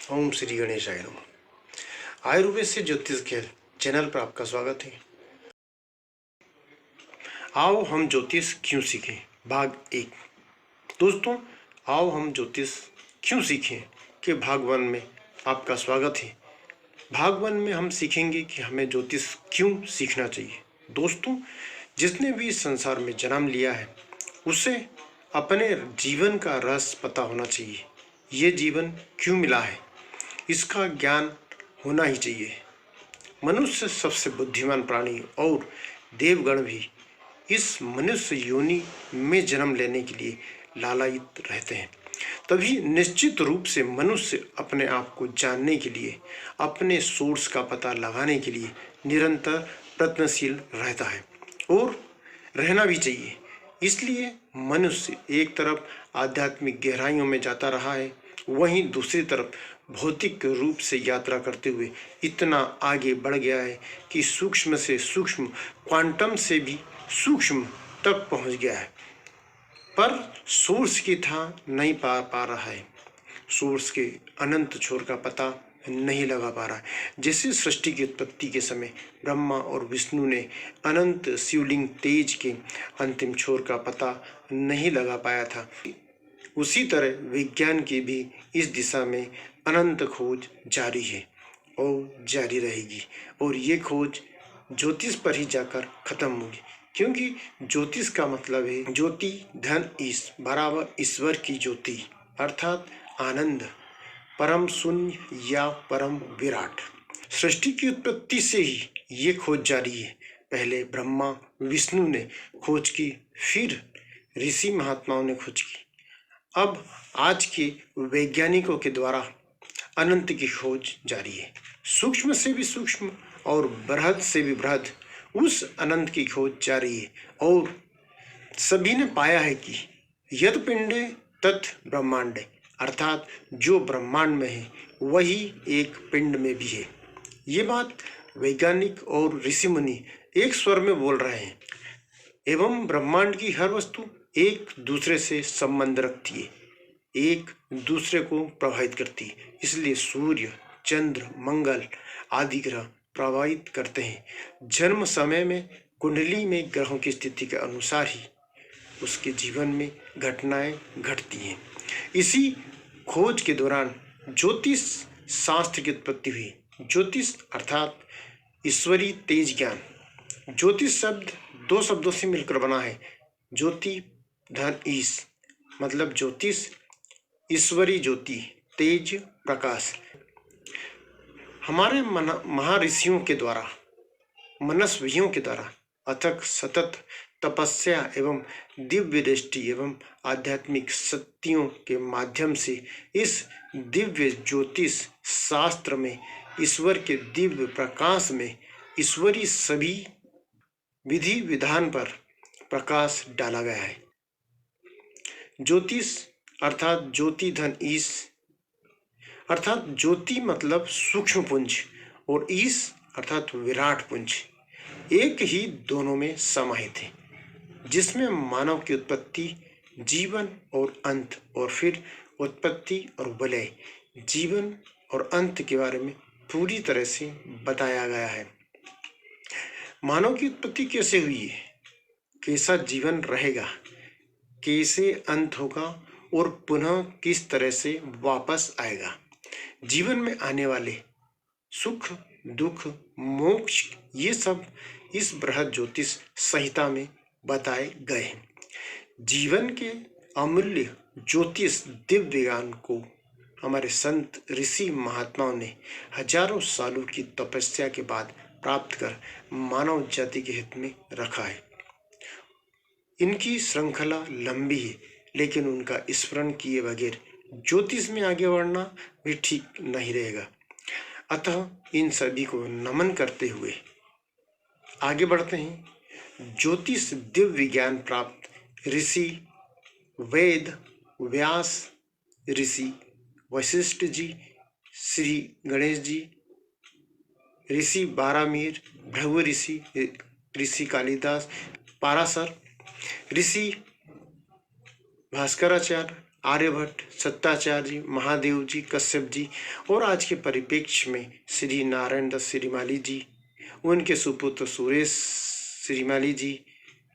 ओम श्री गणेशाय नमः। आयुर्वेद से ज्योतिष खेल चैनल पर आपका स्वागत है। आओ हम ज्योतिष क्यों सीखें भाग 1। दोस्तों, आओ हम ज्योतिष क्यों सीखें के भाग 1 में आपका स्वागत है। भाग 1 में हम सीखेंगे कि हमें ज्योतिष क्यों सीखना चाहिए। दोस्तों, जिसने भी इस संसार में जन्म लिया है उसे अपने जीवन का रहस्य पता होना चाहिए। ये जीवन क्यों मिला है इसका ज्ञान होना ही चाहिए। मनुष्य सबसे बुद्धिमान प्राणी और देवगण भी इस मनुष्य योनि में जन्म लेने के लिए लालायित रहते हैं। तभी निश्चित रूप से मनुष्य अपने आप को जानने के लिए, अपने सोर्स का पता लगाने के लिए निरंतर प्रयत्नशील रहता है और रहना भी चाहिए। इसलिए मनुष्य एक तरफ आध्यात्मिक गहराइयों में जाता रहा है, वहीं दूसरी तरफ भौतिक रूप से यात्रा करते हुए इतना आगे बढ़ गया है कि सूक्ष्म से सूक्ष्म, क्वांटम से भी सूक्ष्म तक पहुंच गया है, पर सोर्स की था नहीं पा रहा है। सोर्स के अनंत छोर का पता नहीं लगा पा रहा है। जैसे सृष्टि की उत्पत्ति के समय ब्रह्मा और विष्णु ने अनंत शिवलिंग तेज के अंतिम छोर का पता नहीं लगा पाया था, उसी तरह विज्ञान की भी इस दिशा में अनंत खोज जारी है और जारी रहेगी। और ये खोज ज्योतिष पर ही जाकर खत्म होगी, क्योंकि ज्योतिष का मतलब है ज्योति धन ईश बराबर ईश्वर की ज्योति, अर्थात आनंद, परम शून्य या परम विराट। सृष्टि की उत्पत्ति से ही ये खोज जारी है। पहले ब्रह्मा विष्णु ने खोज की, फिर ऋषि महात्माओं ने खोज की, अब आज के वैज्ञानिकों के द्वारा अनंत की खोज जारी है। सूक्ष्म से भी सूक्ष्म और बृहद से भी बृहद उस अनंत की खोज जारी है। और सभी ने पाया है कि यद पिंडे तत् ब्रह्मांडे, अर्थात जो ब्रह्मांड में है वही एक पिंड में भी है। ये बात वैज्ञानिक और ऋषि मुनि एक स्वर में बोल रहे हैं। एवं ब्रह्मांड की हर वस्तु एक दूसरे से संबंध रखती है, एक दूसरे को प्रभावित करती है। इसलिए सूर्य, चंद्र, मंगल आदि ग्रह प्रभावित करते हैं। जन्म समय में कुंडली में ग्रहों की स्थिति के अनुसार ही उसके जीवन में घटनाएं घटती हैं। इसी खोज के दौरान ज्योतिष शास्त्र की उत्पत्ति हुई। ज्योतिष अर्थात ईश्वरीय तेज ज्ञान। ज्योतिष शब्द 2 शब्दों से मिलकर बना है, ज्योति धन ईश, मतलब ज्योतिष ईश्वरी ज्योति, तेज, प्रकाश। हमारे महर्षियों के द्वारा, मनस्वियों के द्वारा अथक सतत तपस्या एवं दिव्य दृष्टि एवं आध्यात्मिक शक्तियों के माध्यम से इस दिव्य ज्योतिष शास्त्र में ईश्वर के दिव्य प्रकाश में ईश्वरी सभी विधि विधान पर प्रकाश डाला गया है। ज्योतिष अर्थात ज्योति धन ईश, अर्थात ज्योति मतलब सूक्ष्म पुंज और ईश अर्थात विराट पुंज एक ही दोनों में समाहित है, जिसमें मानव की उत्पत्ति, जीवन और अंत, और फिर उत्पत्ति और विलय, जीवन और अंत के बारे में पूरी तरह से बताया गया है। मानव की उत्पत्ति कैसे हुई है, कैसा जीवन रहेगा, कैसे अंत होगा और पुनः किस तरह से वापस आएगा। जीवन में आने वाले सुख, दुख, मोक्ष, ये सब इस बृहद ज्योतिष संहिता में बताए गए हैं। जीवन के अमूल्य ज्योतिष दिव्य ज्ञान को हमारे संत ऋषि महात्माओं ने हजारों सालों की तपस्या के बाद प्राप्त कर मानव जाति के हित में रखा है। इनकी श्रृंखला लंबी है, लेकिन उनका स्मरण किए बगैर ज्योतिष में आगे बढ़ना भी ठीक नहीं रहेगा। अतः इन सभी को नमन करते हुए आगे बढ़ते हैं। ज्योतिष दिव्य ज्ञान प्राप्त ऋषि वेद व्यास ऋषि, वशिष्ठ जी, श्री गणेश जी, ऋषि बारामीर, भृगु ऋषि, ऋषि कालिदास, पाराशर, ऋषि भास्कराचार्य आर्यभट्ट, सत्ताचार्य जी, महादेव जी, कश्यप जी और आज के परिप्रेक्ष्य में श्री नारायण दत्त श्रीमाली जी, उनके सुपुत्र सुरेश श्रीमाली जी,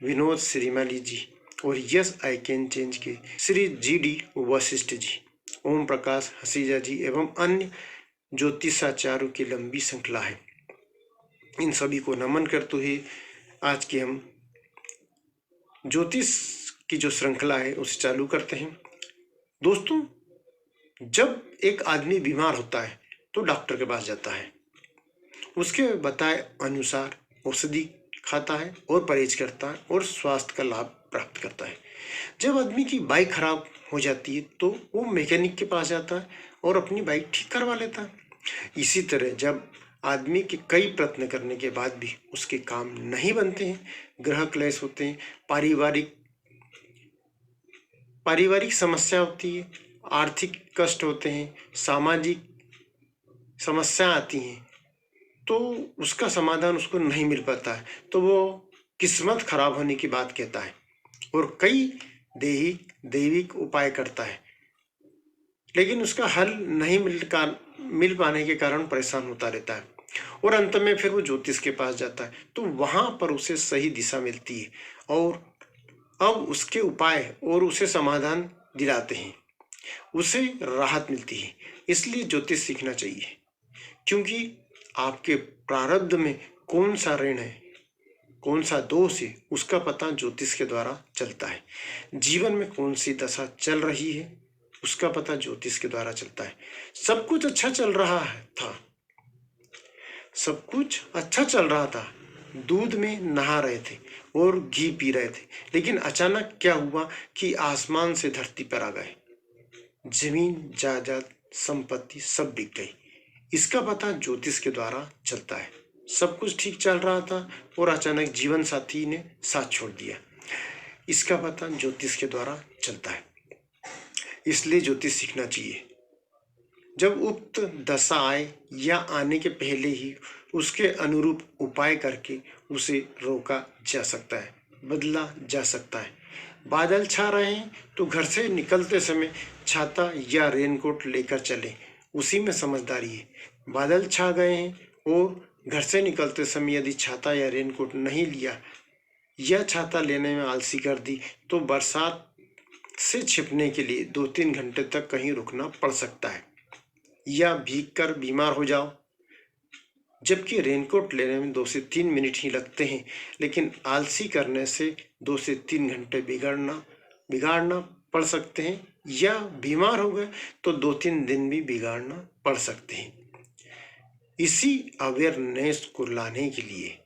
विनोद श्रीमाली जी और यस आई कैन चेंज के श्री GD वशिष्ठ जी, ओम प्रकाश हसीजा जी एवं अन्य ज्योतिषाचार्यों की लंबी श्रृंखला है। इन सभी को नमन करते हुए आज के हम ज्योतिष की जो श्रृंखला है उसे चालू करते हैं। दोस्तों, जब एक आदमी बीमार होता है तो डॉक्टर के पास जाता है, उसके बताए अनुसार औषधि खाता है और परहेज करता है और स्वास्थ्य का लाभ प्राप्त करता है। जब आदमी की बाइक खराब हो जाती है तो वो मैकेनिक के पास जाता है और अपनी बाइक ठीक करवा लेता है। इसी तरह जब आदमी के कई प्रयत्न करने के बाद भी उसके काम नहीं बनते हैं, ग्रह क्लेश होते हैं, पारिवारिक समस्या होती है, आर्थिक कष्ट होते हैं, सामाजिक समस्या आती हैं, तो उसका समाधान उसको नहीं मिल पाता है तो वो किस्मत खराब होने की बात कहता है और कई दैविक उपाय करता है, लेकिन उसका हल नहीं मिल पाने के कारण परेशान होता रहता है और अंत में फिर वो ज्योतिष के पास जाता है तो वहां पर उसे सही दिशा मिलती है और अब उसके उपाय और उसे समाधान दिलाते हैं, उसे राहत मिलती है। इसलिए ज्योतिष सीखना चाहिए, क्योंकि आपके प्रारब्ध में कौन सा ऋण है, कौन सा दोष है, उसका पता ज्योतिष के द्वारा चलता है। जीवन में कौन सी दशा चल रही है उसका पता ज्योतिष के द्वारा चलता है। सब कुछ अच्छा चल रहा था, सब कुछ अच्छा चल रहा था, दूध में नहा रहे थे और घी पी रहे थे, लेकिन अचानक क्या हुआ कि आसमान से धरती पर आ गए, जमीन जायदाद संपत्ति सब बिक गई। इसका पता ज्योतिष के द्वारा चलता है। सब कुछ ठीक चल रहा था और अचानक जीवन साथी ने साथ छोड़ दिया, इसका पता ज्योतिष के द्वारा चलता है। इसलिए ज्योतिष सीखना चाहिए। जब उक्त दशा आए या आने के पहले ही उसके अनुरूप उपाय करके उसे रोका जा सकता है, बदला जा सकता है। बादल छा रहे हैं तो घर से निकलते समय छाता या रेनकोट लेकर चलें, उसी में समझदारी है। बादल छा गए हैं और घर से निकलते समय यदि छाता या रेनकोट नहीं लिया या छाता लेने में आलसी कर दी तो बरसात से छिपने के लिए 2-3 घंटे तक कहीं रुकना पड़ सकता है या भीगकर बीमार हो जाओ। जबकि रेनकोट लेने में 2 से 3 मिनट ही लगते हैं, लेकिन आलसी करने से 2 से 3 घंटे बिगाड़ना पड़ सकते हैं या बीमार हो गए तो 2-3 दिन भी बिगाड़ना पड़ सकते हैं। इसी अवेयरनेस को लाने के लिए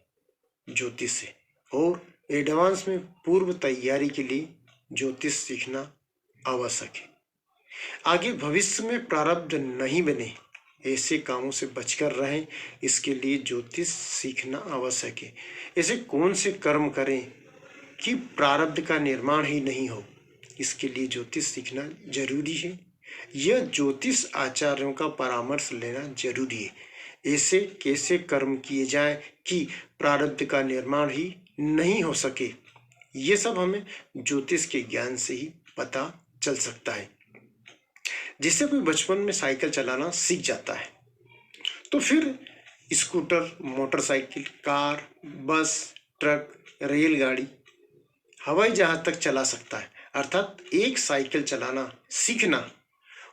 ज्योतिष से और एडवांस में पूर्व तैयारी के लिए ज्योतिष सीखना आवश्यक है। आगे भविष्य में प्रारब्ध नहीं बने, ऐसे कामों से बचकर रहें, इसके लिए ज्योतिष सीखना आवश्यक है। ऐसे कौन से कर्म करें कि प्रारब्ध का निर्माण ही नहीं हो, इसके लिए ज्योतिष सीखना जरूरी है। यह ज्योतिष आचार्यों का परामर्श लेना जरूरी है। ऐसे कैसे कर्म किए जाएं कि प्रारब्ध का निर्माण ही नहीं हो सके, ये सब हमें ज्योतिष के ज्ञान से ही पता चल सकता है। जिससे कोई बचपन में साइकिल चलाना सीख जाता है तो फिर स्कूटर, मोटरसाइकिल, कार, बस, ट्रक, रेलगाड़ी, हवाई जहाज तक चला सकता है। अर्थात एक साइकिल चलाना सीखना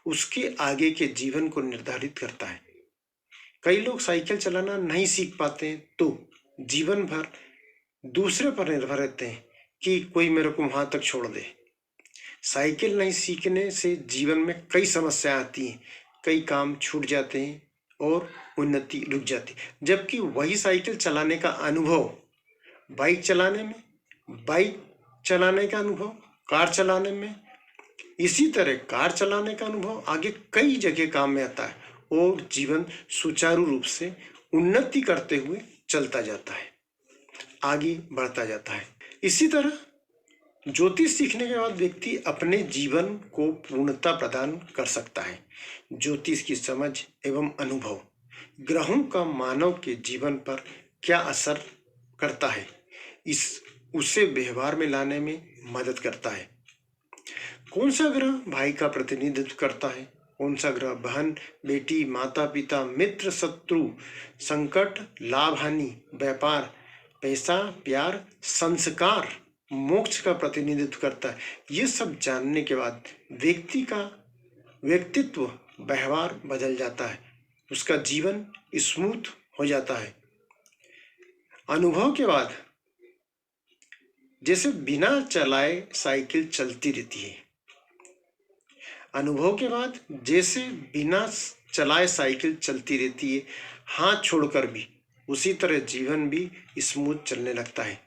उसके आगे के जीवन को निर्धारित करता है। कई लोग साइकिल चलाना नहीं सीख पाते हैं तो जीवन भर दूसरे पर निर्भर रहते हैं कि कोई मेरे को वहां तक छोड़ दे। साइकिल नहीं सीखने से जीवन में कई समस्याएं आती हैं, कई काम छूट जाते हैं और उन्नति रुक जाती है। जबकि वही साइकिल चलाने का अनुभव बाइक चलाने का अनुभव कार चलाने में, इसी तरह कार चलाने का अनुभव आगे कई जगह काम में आता है और जीवन सुचारू रूप से उन्नति करते हुए चलता जाता है, आगे बढ़ता जाता है। इसी तरह ज्योतिष सीखने के बाद व्यक्ति अपने जीवन को पूर्णता प्रदान कर सकता है। ज्योतिष की समझ एवं अनुभव ग्रहों का मानव के जीवन पर क्या असर करता है, उसे व्यवहार में लाने में मदद करता है। कौन सा ग्रह भाई का प्रतिनिधित्व करता है, कौन सा ग्रह बहन, बेटी, माता पिता, मित्र, शत्रु, संकट, लाभ, हानि, व्यापार, पैसा, प्यार, संस्कार, मोक्ष का प्रतिनिधित्व करता है। ये सब जानने के बाद व्यक्ति का व्यक्तित्व, व्यवहार बदल जाता है, उसका जीवन स्मूथ हो जाता है। अनुभव के बाद जैसे बिना चलाए साइकिल चलती रहती है, अनुभव के बाद जैसे बिना चलाए साइकिल चलती रहती है, हाथ छोड़कर भी, उसी तरह जीवन भी स्मूथ चलने लगता है।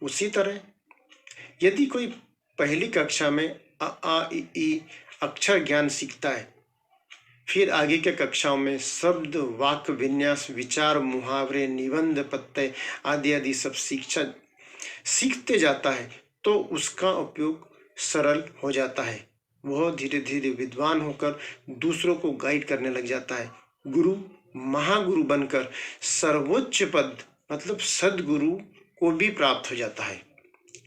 उसी तरह यदि कोई पहली कक्षा में अ आ इ ई अक्षर ज्ञान सीखता है, फिर आगे के कक्षाओं में शब्द, वाक्य विन्यास, विचार, मुहावरे, निबंध, प्रत्यय आदि आदि सब शिक्षा सीखते जाता है, तो उसका उपयोग सरल हो जाता है। वह धीरे धीरे विद्वान होकर दूसरों को गाइड करने लग जाता है। गुरु महागुरु बनकर सर्वोच्च पद मतलब सदगुरु को भी प्राप्त हो जाता है।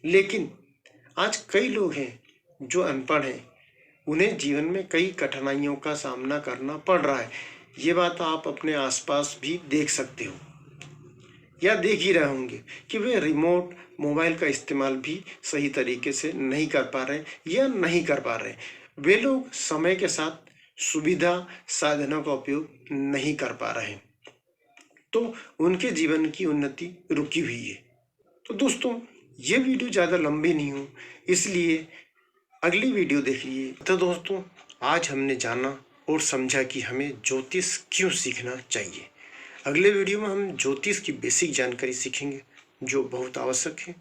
लेकिन आज कई लोग हैं जो अनपढ़ हैं, उन्हें जीवन में कई कठिनाइयों का सामना करना पड़ रहा है। ये बात आप अपने आसपास भी देख सकते हो या देख ही रहे होंगे कि वे रिमोट मोबाइल का इस्तेमाल भी सही तरीके से नहीं कर पा रहे या नहीं कर पा रहे। वे लोग समय के साथ सुविधा साधनों का उपयोग नहीं कर पा रहे, तो उनके जीवन की उन्नति रुकी हुई है। तो दोस्तों, ये वीडियो ज़्यादा लंबी नहीं हो, इसलिए अगली वीडियो देखिए। तो दोस्तों, आज हमने जाना और समझा कि हमें ज्योतिष क्यों सीखना चाहिए। अगले वीडियो में हम ज्योतिष की बेसिक जानकारी सीखेंगे जो बहुत आवश्यक है।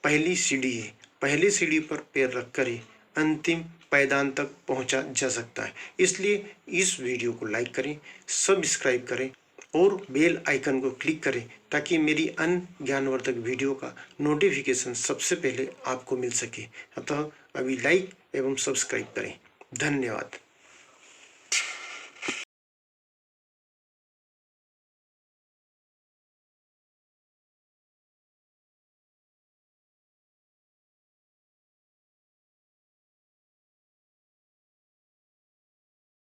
पहली सीढ़ी है, पहली सीढ़ी पर पैर रखकर ही अंतिम पायदान तक पहुंचा जा सकता है। इसलिए इस वीडियो को लाइक करें, सब्सक्राइब करें और बेल आइकन को क्लिक करें ताकि मेरी अन्य ज्ञानवर्धक वीडियो का नोटिफिकेशन सबसे पहले आपको मिल सके। अतः अभी लाइक एवं सब्सक्राइब करें। धन्यवाद।